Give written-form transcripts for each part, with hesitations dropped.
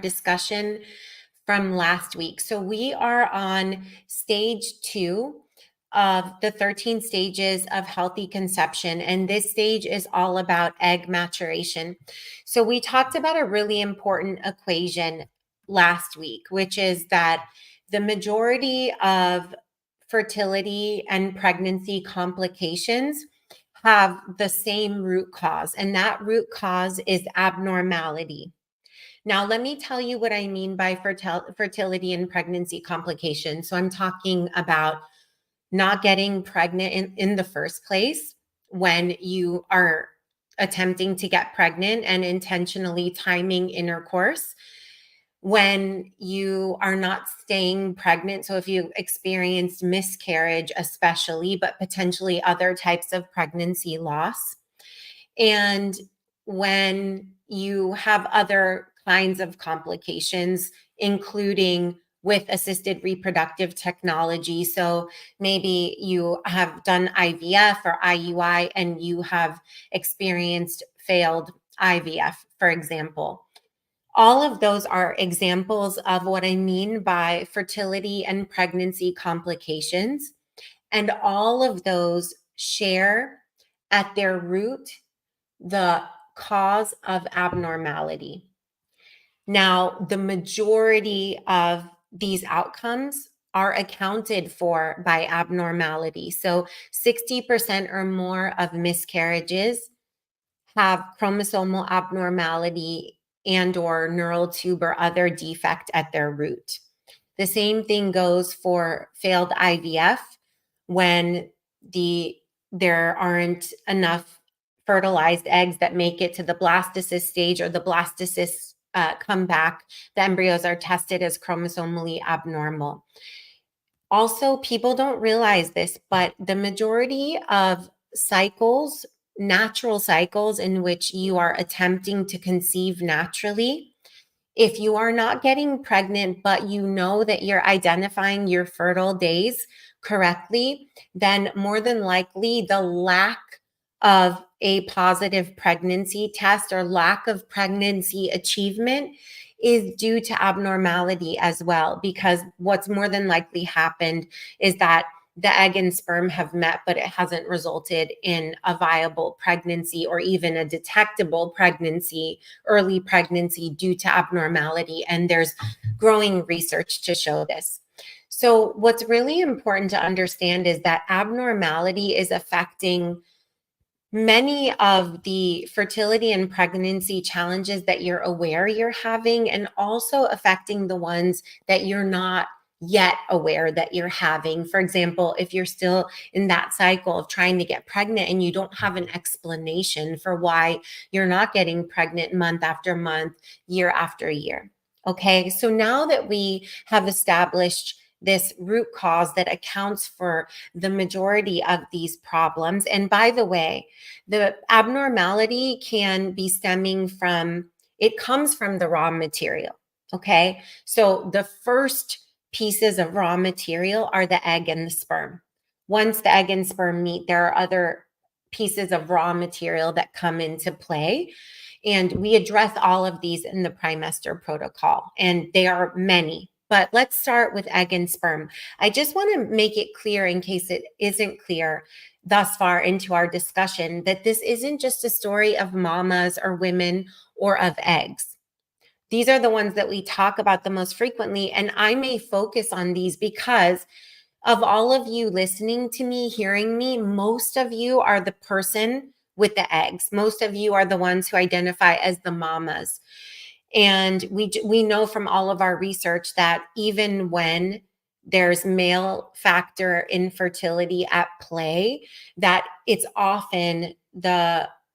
discussion from last week. So we are on stage 2 of the 13 stages of healthy conception. And this stage is all about egg maturation. So we talked about a really important equation last week, which is that the majority of fertility and pregnancy complications have the same root cause, and that root cause is abnormality. Now, let me tell you what I mean by fertility and pregnancy complications. So, I'm talking about not getting pregnant in the first place when you are attempting to get pregnant and intentionally timing intercourse, when you are not staying pregnant. So, if you experienced miscarriage, especially, but potentially other types of pregnancy loss, and when you have other kinds of complications, including with assisted reproductive technology. So maybe you have done IVF or IUI and you have experienced failed IVF, for example. All of those are examples of what I mean by fertility and pregnancy complications. And all of those share at their root the cause of abnormality. Now, the majority of these outcomes are accounted for by abnormality. So 60% or more of miscarriages have chromosomal abnormality and or neural tube or other defect at their root. The same thing goes for failed IVF when there aren't enough fertilized eggs that make it to the blastocyst stage, or the blastocysts come back. The embryos are tested as chromosomally abnormal. Also, people don't realize this, but the majority of cycles, natural cycles in which you are attempting to conceive naturally, if you are not getting pregnant, but you know that you're identifying your fertile days correctly, then more than likely the lack of a positive pregnancy test or lack of pregnancy achievement is due to abnormality as well, because what's more than likely happened is that the egg and sperm have met, but it hasn't resulted in a viable pregnancy or even a detectable pregnancy, early pregnancy, due to abnormality. And there's growing research to show this. So what's really important to understand is that abnormality is affecting many of the fertility and pregnancy challenges that you're aware you're having, and also affecting the ones that you're not yet aware that you're having. For example, if you're still in that cycle of trying to get pregnant and you don't have an explanation for why you're not getting pregnant month after month, year after year. Okay, so now that we have established this root cause that accounts for the majority of these problems. And by the way, the abnormality can be stemming from, it comes from the raw material. Okay, so the first pieces of raw material are the egg and the sperm. Once the egg and sperm meet, there are other pieces of raw material that come into play. And we address all of these in the trimester protocol, and they are many. But let's start with egg and sperm. I just want to make it clear, in case it isn't clear thus far into our discussion, that this isn't just a story of mamas or women or of eggs. These are the ones that we talk about the most frequently. And I may focus on these because of all of you listening to me, hearing me, most of you are the person with the eggs. Most of you are the ones who identify as the mamas. And we know from all of our research that even when there's male factor infertility at play, that it's often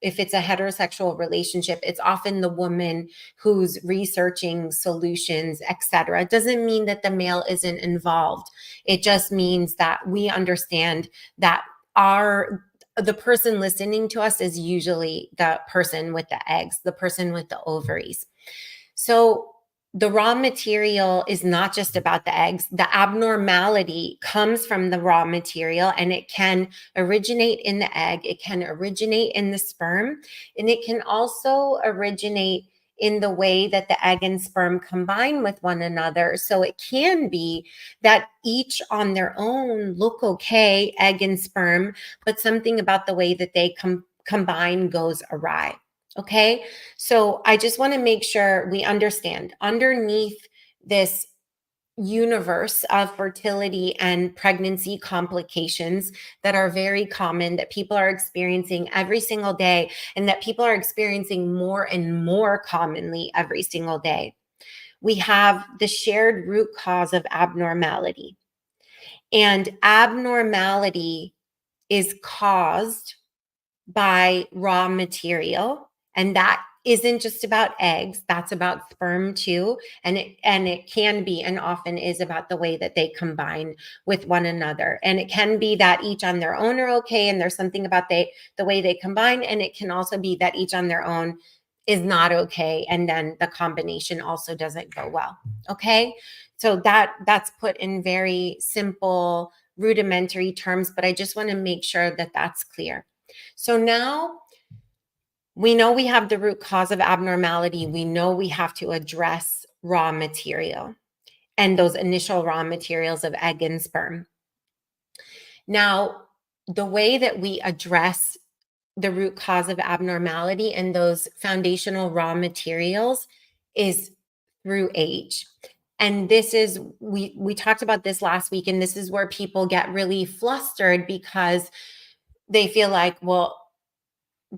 if it's a heterosexual relationship, it's often the woman who's researching solutions, etc. It doesn't mean that the male isn't involved. It just means that we understand that the person listening to us is usually the person with the eggs, the person with the ovaries. So the raw material is not just about the eggs. The abnormality comes from the raw material, and it can originate in the egg, it can originate in the sperm, and it can also originate in the way that the egg and sperm combine with one another. So it can be that each on their own look okay, egg and sperm, but something about the way that they combine goes awry. Okay. So I just want to make sure we understand underneath this universe of fertility and pregnancy complications that are very common, that people are experiencing every single day, and that people are experiencing more and more commonly every single day. We have the shared root cause of abnormality. And abnormality is caused by raw material, and that isn't just about eggs, that's about sperm too, and it can be and often is about the way that they combine with one another. And it can be that each on their own are okay and there's something about the way they combine, and it can also be that each on their own is not okay and then the combination also doesn't go well. Okay? So that's put in very simple rudimentary terms, but I just want to make sure that that's clear. So now we know we have the root cause of abnormality. We know we have to address raw material and those initial raw materials of egg and sperm. Now, the way that we address the root cause of abnormality and those foundational raw materials is through age. And this is, we talked about this last week, and this is where people get really flustered because they feel like, well,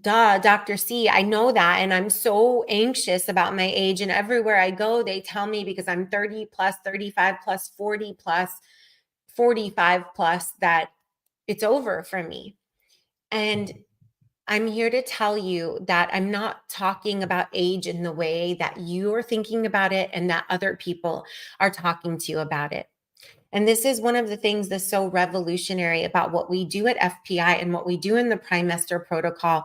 duh, Dr. C, I know that. And I'm so anxious about my age. And everywhere I go, they tell me because I'm 30 plus, 35 plus, 40 plus, 45 plus, that it's over for me. And I'm here to tell you that I'm not talking about age in the way that you're thinking about it and that other people are talking to you about it. And this is one of the things that's so revolutionary about what we do at FPI and what we do in the Primester protocol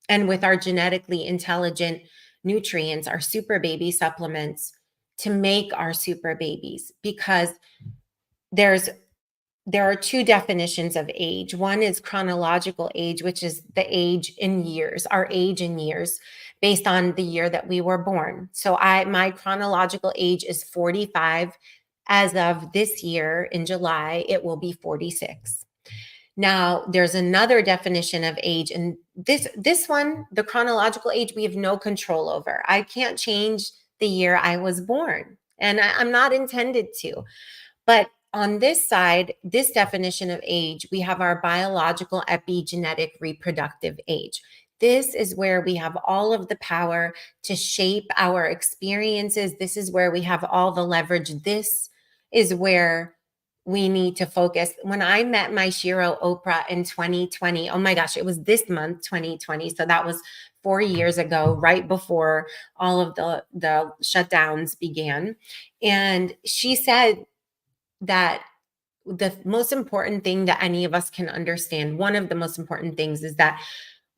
and with our genetically intelligent nutrients, our super baby supplements, to make our super babies, because there are two definitions of age. One is chronological age, which is the age in years, our age in years based on the year that we were born. So my chronological age is 45. As of this year in July, it will be 46. Now, there's another definition of age, and this one, the chronological age, we have no control over. I can't change the year I was born, and I'm not intended to. But on this side, this definition of age, we have our biological epigenetic reproductive age. This is where we have all of the power to shape our experiences. This is where we have all the leverage. This is where we need to focus. When I met my Shiro Oprah in 2020, oh my gosh, it was this month, 2020. So that was 4 years ago, right before all of the shutdowns began. And she said that the most important thing that any of us can understand, one of the most important things, is that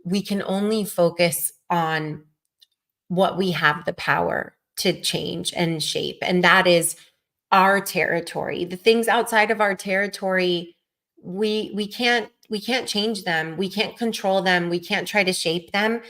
we can only focus on what we have the power to change and shape. And that is our territory. The things outside of our territory, we can't change them. We can't control them. We can't try to shape them.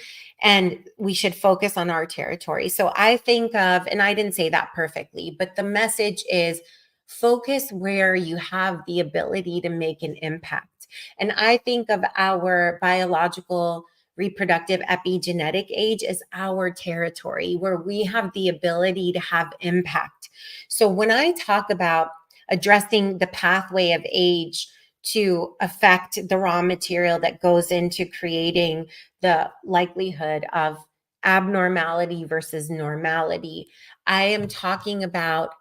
And we should focus on our territory. So I think of, and I didn't say that perfectly, but the message is focus where you have the ability to make an impact. And I think of our biological reproductive epigenetic age as our territory where we have the ability to have impact. So when I talk about addressing the pathway of age to affect the raw material that goes into creating the likelihood of abnormality versus normality, I am talking about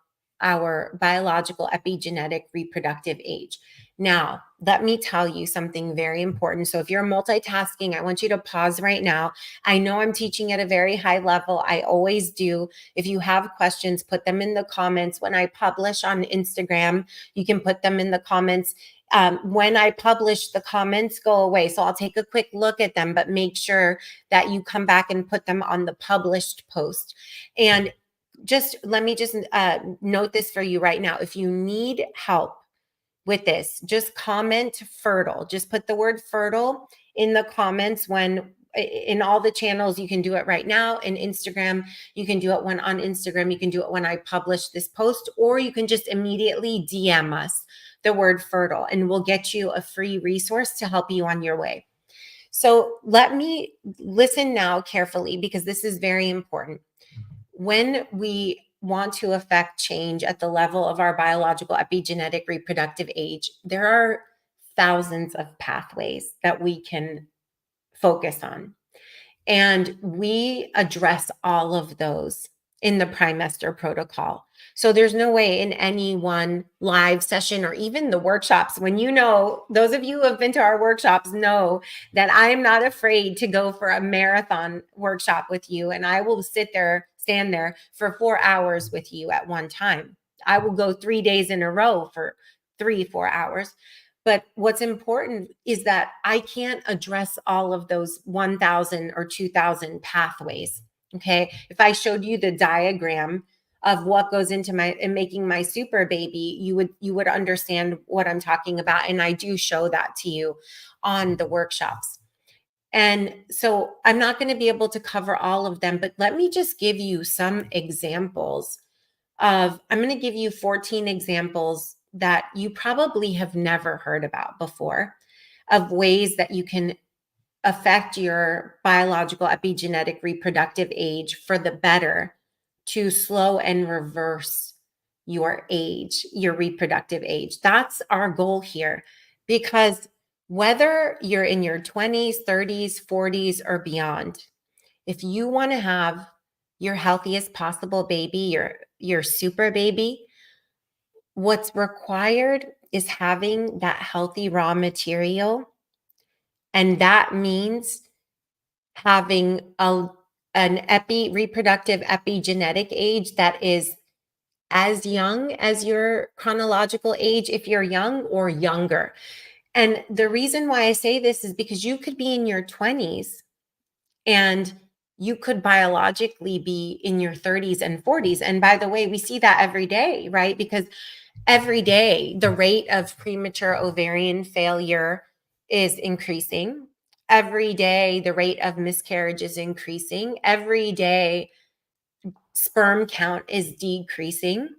our biological epigenetic reproductive age. Now, let me tell you something very important. So if you're multitasking, I want you to pause right now. I know I'm teaching at a very high level. I always do. If you have questions, put them in the comments. When I publish on Instagram, you can put them in the comments. When I publish, the comments go away. So I'll take a quick look at them, but make sure that you come back and put them on the published post. And let me note this for you right now. If you need help with this, just comment fertile. Just put the word fertile in the comments when in all the channels. You can do it right now in Instagram. You can do it when on Instagram. You can do it when I publish this post, or you can just immediately DM us the word fertile, and we'll get you a free resource to help you on your way. So let me listen now carefully, because this is very important. When we want to affect change at the level of our biological epigenetic reproductive age, there are thousands of pathways that we can focus on. And we address all of those in the Primester protocol. So there's no way in any one live session or even the workshops, when those of you who have been to our workshops know that I'm not afraid to go for a marathon workshop with you. And I will stand there for 4 hours with you at one time. I will go 3 days in a row for 3-4 hours. But what's important is that I can't address all of those 1,000 or 2,000 pathways. Okay. If I showed you the diagram of what goes into making my super baby, you would understand what I'm talking about. And I do show that to you on the workshops. And so I'm not going to be able to cover all of them, but let me just give you some examples I'm going to give you 14 examples that you probably have never heard about before, of ways that you can affect your biological epigenetic reproductive age for the better, to slow and reverse your age, your reproductive age. That's our goal here, because whether you're in your 20s, 30s, 40s, or beyond, if you want to have your healthiest possible baby, your super baby, what's required is having that healthy raw material. And that means having an reproductive epigenetic age that is as young as your chronological age, if you're young, or younger. And the reason why I say this is because you could be in your 20s and you could biologically be in your 30s and 40s. And by the way, we see that every day, right? Because every day the rate of premature ovarian failure is increasing. Every day the rate of miscarriage is increasing. Every day sperm count is decreasing.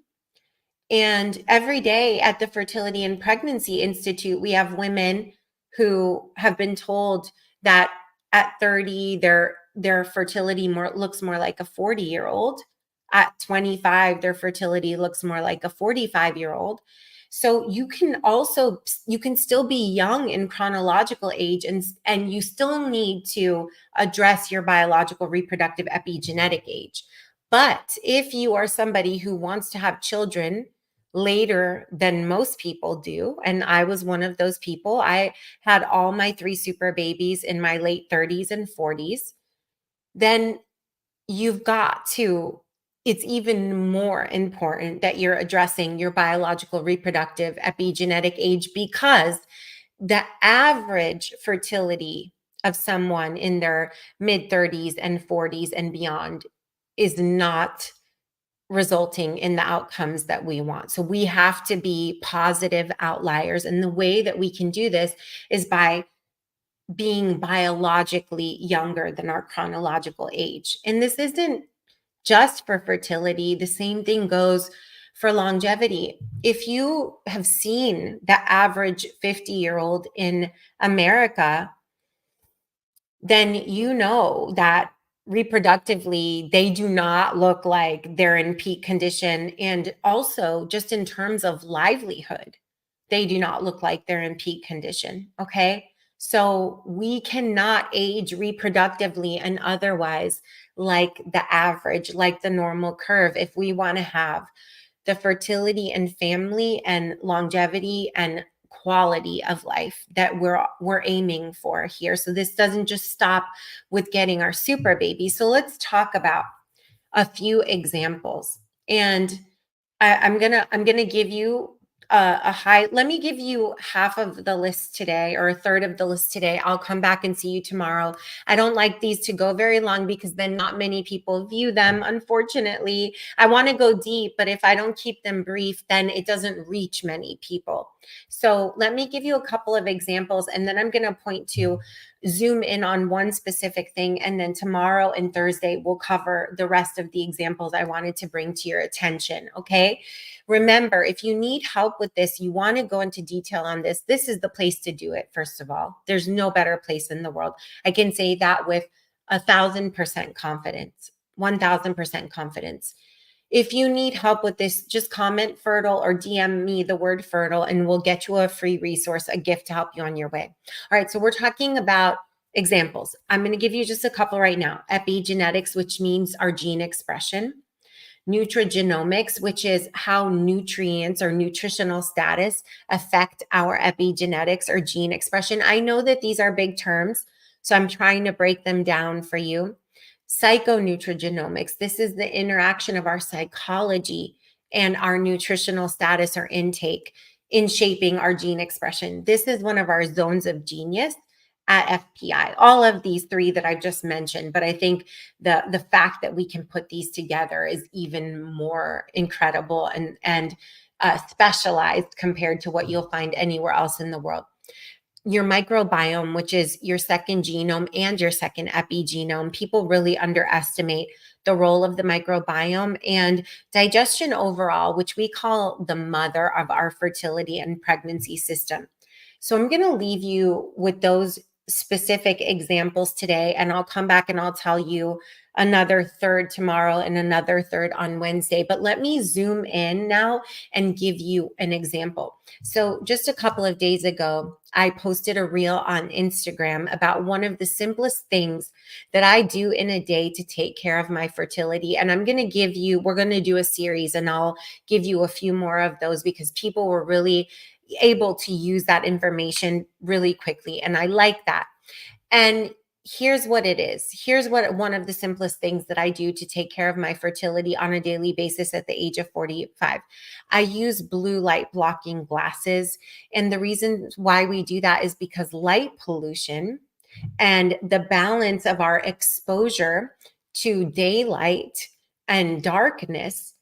And every day at the Fertility and Pregnancy Institute, we have women who have been told that at 30, their fertility looks more like a 40-year-old. At 25, their fertility looks more like a 45-year-old. So you can still be young in chronological age, and you still need to address your biological reproductive epigenetic age. But if you are somebody who wants to have children later than most people do, and I was one of those people, I had all my 3 super babies in my late 30s and 40s, then it's even more important that you're addressing your biological reproductive epigenetic age, because the average fertility of someone in their mid 30s and 40s and beyond is not resulting in the outcomes that we want. So we have to be positive outliers. And the way that we can do this is by being biologically younger than our chronological age. And this isn't just for fertility. The same thing goes for longevity. If you have seen the average 50-year-old in America, then you know that reproductively, they do not look like they're in peak condition. And also, just in terms of livelihood, they do not look like they're in peak condition. Okay. So we cannot age reproductively and otherwise like the average, like the normal curve, if we want to have the fertility and family and longevity and quality of life that we're aiming for here. So this doesn't just stop with getting our super baby. So let's talk about a few examples. And I'm gonna give you let me give you half of the list today, or a third of the list today. I'll come back and see you tomorrow. I don't like these to go very long, because then not many people view them. Unfortunately, I want to go deep, but if I don't keep them brief, then it doesn't reach many people. So let me give you a couple of examples, and then I'm going to point to zoom in on one specific thing. And then tomorrow and Thursday, we'll cover the rest of the examples I wanted to bring to your attention. Okay. Remember, if you need help with this, you want to go into detail on this, this is the place to do it. First of all, there's no better place in the world. I can say that with 1,000% confidence, 1,000% confidence. If you need help with this, just comment fertile or DM me the word fertile and we'll get you a free resource, a gift to help you on your way. All right, so we're talking about examples. I'm going to give you just a couple right now. Epigenetics, which means our gene expression. Nutrigenomics, which is how nutrients or nutritional status affect our epigenetics or gene expression. I know that these are big terms, so I'm trying to break them down for you. Psychonutrigenomics, this is the interaction of our psychology and our nutritional status or intake in shaping our gene expression. This is one of our zones of genius at FPI. All of these three that I've just mentioned, but I think the fact that we can put these together is even more incredible and specialized compared to what you'll find anywhere else in the world. Your microbiome, which is your second genome and your second epigenome, people really underestimate the role of the microbiome and digestion overall, which we call the mother of our fertility and pregnancy system. So I'm going to leave you with those specific examples today, and I'll come back and I'll tell you another third tomorrow and another third on Wednesday. But let me zoom in now and give you an example. So just a couple of days ago, I posted a reel on Instagram about one of the simplest things that I do in a day to take care of my fertility. And I'm going to give you, we're going to do a series and I'll give you a few more of those because people were really able to use that information really quickly. And I like that. And here's what it is. Here's what one of the simplest things that I do to take care of my fertility on a daily basis at the age of 45. I use blue light blocking glasses. And the reason why we do that is because light pollution and the balance of our exposure to daylight and darkness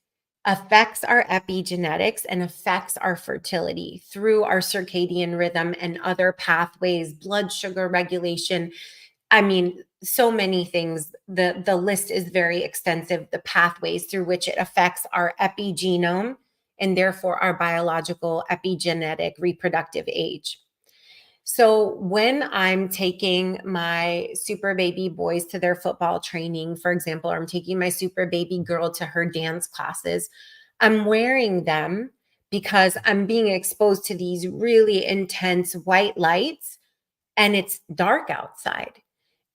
affects our epigenetics and affects our fertility through our circadian rhythm and other pathways, blood sugar regulation. I mean, so many things. The list is very extensive, the pathways through which it affects our epigenome and therefore our biological epigenetic reproductive age. So when I'm taking my super baby boys to their football training, for example, or I'm taking my super baby girl to her dance classes, I'm wearing them because I'm being exposed to these really intense white lights and it's dark outside.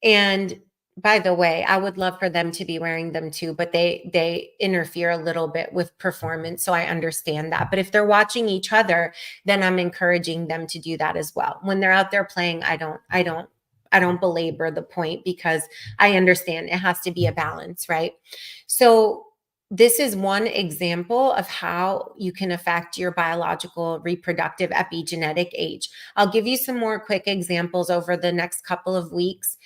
And by the way, I would love for them to be wearing them too, but they interfere a little bit with performance. So I understand that. But if they're watching each other, then I'm encouraging them to do that as well. When they're out there playing, I don't belabor the point because I understand it has to be a balance, right? So this is one example of how you can affect your biological reproductive epigenetic age. I'll give you some more quick examples over the next couple of weeks.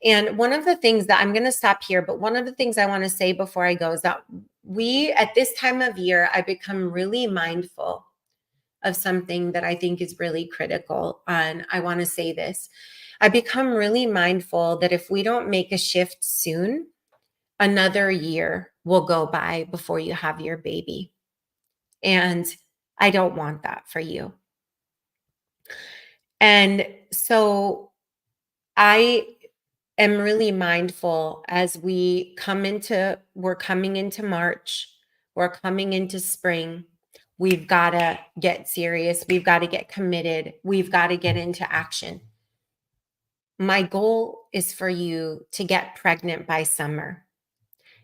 And one of the things that I'm going to stop here, but one of the things I want to say before I go is that at this time of year, I become really mindful of something that I think is really critical. And I want to say this. I become really mindful that if we don't make a shift soon, another year will go by before you have your baby. And I don't want that for you. And so I am really mindful as we're coming into March, we're coming into spring. We've got to get serious. We've got to get committed. We've got to get into action. My goal is for you to get pregnant by summer.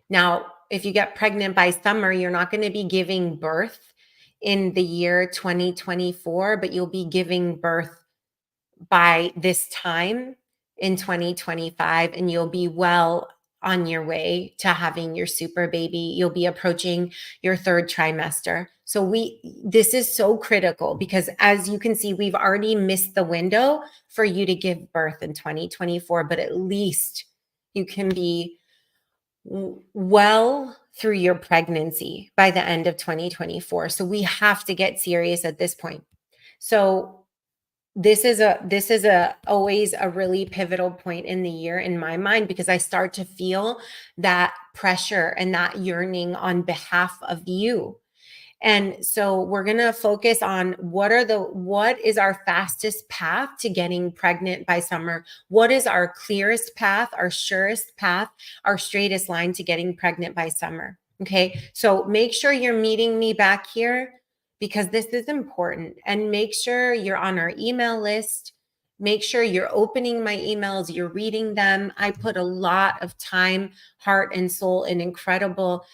Now, if you get pregnant by summer, you're not going to be giving birth in the year 2024, but you'll be giving birth by this time in 2025, and you'll be well on your way to having your super baby. You'll be approaching your third trimester. So this is so critical because as you can see, we've already missed the window for you to give birth in 2024, but at least you can be well through your pregnancy by the end of 2024. So we have to get serious at this point. So this is a always a really pivotal point in the year in my mind, because I start to feel that pressure and that yearning on behalf of you. And so we're going to focus on what is our fastest path to getting pregnant by summer? What is our clearest path, our surest path, our straightest line to getting pregnant by summer? Okay. So make sure you're meeting me back here, because this is important, and make sure you're on our email list. Make sure you're opening my emails, you're reading them. I put a lot of time, heart, and soul and incredible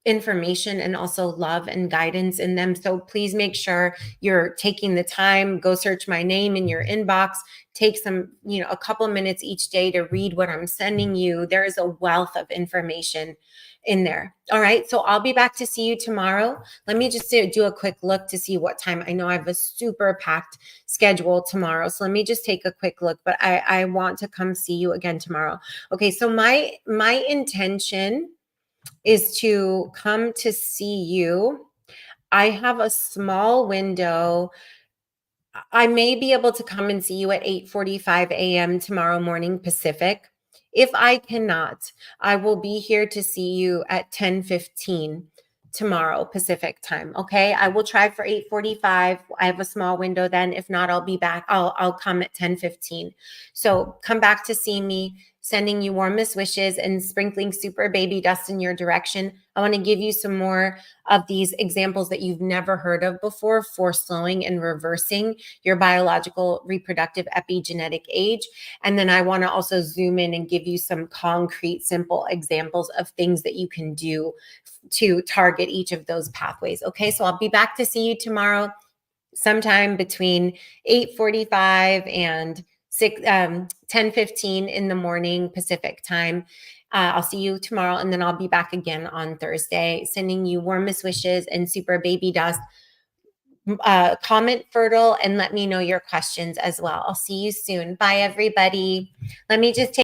information and also love and guidance in them. So please make sure you're taking the time, go search my name in your inbox, take some, a couple minutes each day to read what I'm sending you. There is a wealth of information in there. All right. So I'll be back to see you tomorrow. Let me just do a quick look to see what time. I know I have a super packed schedule tomorrow. So let me just take a quick look, but I want to come see you again tomorrow. Okay. So my intention is to come to see you. I have a small window. I may be able to come and see you at 8:45 a.m. tomorrow morning Pacific. If I cannot, I will be here to see you at 10:15 tomorrow Pacific time. Okay. I will try for 8:45. I have a small window then. If not, I'll be back. I'll come at 10:15. So come back to see me, sending you warmest wishes and sprinkling super baby dust in your direction. I want to give you some more of these examples that you've never heard of before for slowing and reversing your biological reproductive epigenetic age. And then I want to also zoom in and give you some concrete, simple examples of things that you can do to target each of those pathways. Okay, so I'll be back to see you tomorrow sometime between 8:45 and 10:15 in the morning Pacific time. I'll see you tomorrow, and then I'll be back again on Thursday, sending you warmest wishes and super baby dust. Comment fertile and let me know your questions as well. I'll see you soon. Bye, everybody. Let me just take